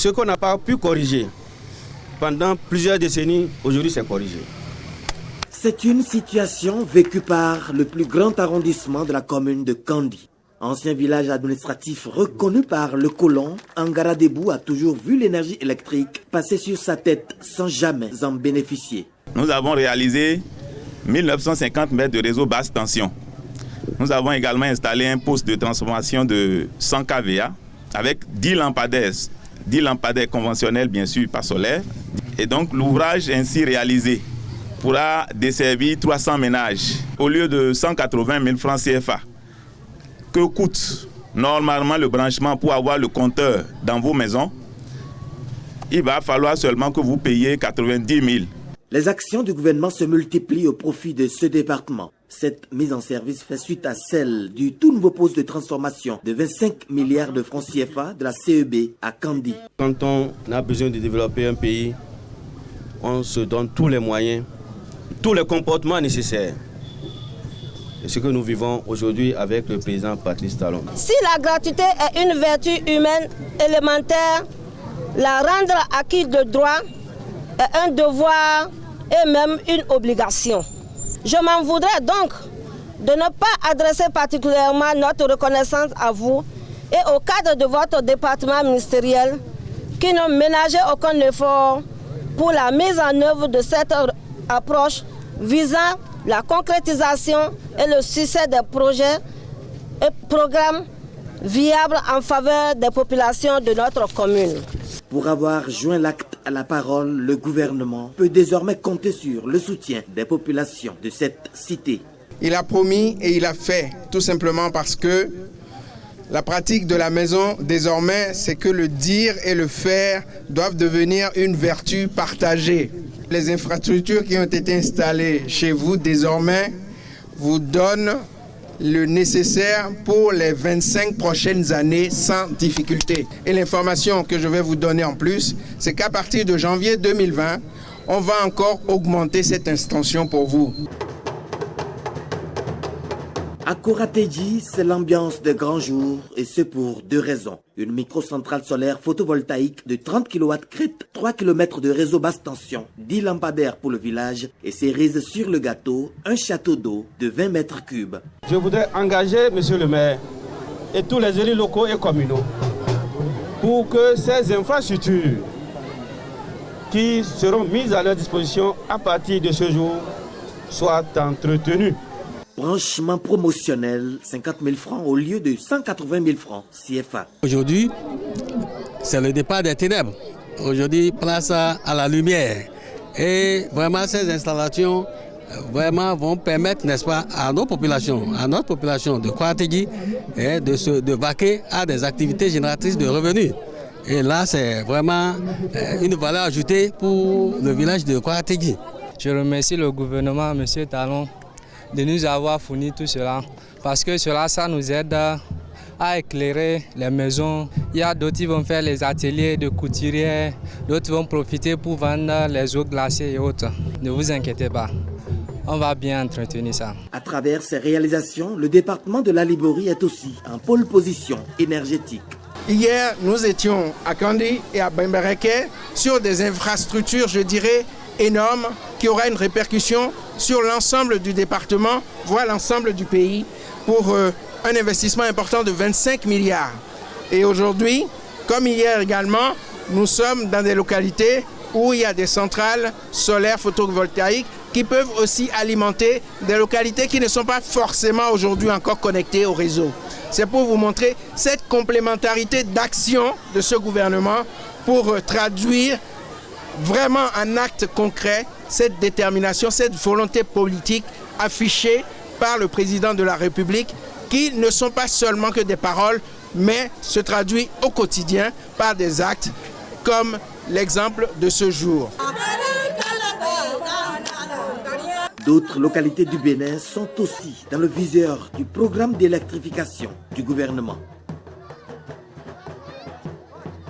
Ce qu'on n'a pas pu corriger pendant plusieurs décennies, aujourd'hui c'est corrigé. C'est une situation vécue par le plus grand arrondissement de la commune de Kandi. Ancien village administratif reconnu par le colon, Angara Debout a toujours vu l'énergie électrique passer sur sa tête sans jamais en bénéficier. Nous avons réalisé 1950 mètres de réseau basse tension. Nous avons également installé un poste de transformation de 100 kVA avec 10 lampadaires. 10 lampadaires conventionnels, bien sûr, pas solaires. Et donc l'ouvrage ainsi réalisé pourra desservir 300 ménages au lieu de 180 000 francs CFA. Que coûte normalement le branchement pour avoir le compteur dans vos maisons? Il va falloir seulement que vous payiez 90 000. Les actions du gouvernement se multiplient au profit de ce département. Cette mise en service fait suite à celle du tout nouveau poste de transformation de 25 milliards de francs CFA de la CEB à Kandi. Quand on a besoin de développer un pays, on se donne tous les moyens, tous les comportements nécessaires. C'est ce que nous vivons aujourd'hui avec le président Patrice Talon. Si la gratuité est une vertu humaine élémentaire, la rendre acquis de droit est un devoir et même une obligation. Je m'en voudrais donc de ne pas adresser particulièrement notre reconnaissance à vous et au cadre de votre département ministériel qui n'ont ménagé aucun effort pour la mise en œuvre de cette approche visant la concrétisation et le succès des projets et programmes viables en faveur des populations de notre commune. Pour avoir joint l'acte à la parole, le gouvernement peut désormais compter sur le soutien des populations de cette cité. Il a promis et il a fait, tout simplement parce que la pratique de la maison, désormais, c'est que le dire et le faire doivent devenir une vertu partagée. Les infrastructures qui ont été installées chez vous, désormais, vous donnent le nécessaire pour les 25 prochaines années sans difficulté. Et l'information que je vais vous donner en plus, c'est qu'à partir de janvier 2020, on va encore augmenter cette extension pour vous. À Koratéji, c'est l'ambiance de grand jour et ce pour deux raisons. Une microcentrale solaire photovoltaïque de 30 kW crête 3 km de réseau basse tension, 10 lampadaires pour le village et cerise sur le gâteau, un château d'eau de 20 mètres cubes. Je voudrais engager monsieur le maire et tous les élus locaux et communaux pour que ces infrastructures qui seront mises à leur disposition à partir de ce jour soient entretenues. Branchement promotionnel, 50 000 francs au lieu de 180 000 francs CFA. Aujourd'hui, c'est le départ des ténèbres. Aujourd'hui, place à la lumière. Et vraiment, ces installations vraiment vont permettre, n'est-ce pas, à notre population de Koratéji, de vaquer à des activités génératrices de revenus. Et là, c'est vraiment une valeur ajoutée pour le village de Koratéji. Je remercie le gouvernement, M. Talon, de nous avoir fourni tout cela, parce que cela, ça nous aide à éclairer les maisons. Il y a d'autres qui vont faire les ateliers de couturiers, d'autres vont profiter pour vendre les eaux glacées et autres. Ne vous inquiétez pas, on va bien entretenir ça. À travers ces réalisations, le département de la Liborie est aussi en pole position énergétique. Hier, nous étions à Kandi et à Bembereke sur des infrastructures, je dirais, énormes, qui aura une répercussion sur l'ensemble du département, voire l'ensemble du pays, pour un investissement important de 25 milliards. Et aujourd'hui, comme hier également, nous sommes dans des localités où il y a des centrales solaires photovoltaïques qui peuvent aussi alimenter des localités qui ne sont pas forcément aujourd'hui encore connectées au réseau. C'est pour vous montrer cette complémentarité d'action de ce gouvernement pour traduire vraiment un acte concret, cette détermination, cette volonté politique affichée par le président de la République, qui ne sont pas seulement que des paroles, mais se traduit au quotidien par des actes, comme l'exemple de ce jour. D'autres localités du Bénin sont aussi dans le viseur du programme d'électrification du gouvernement.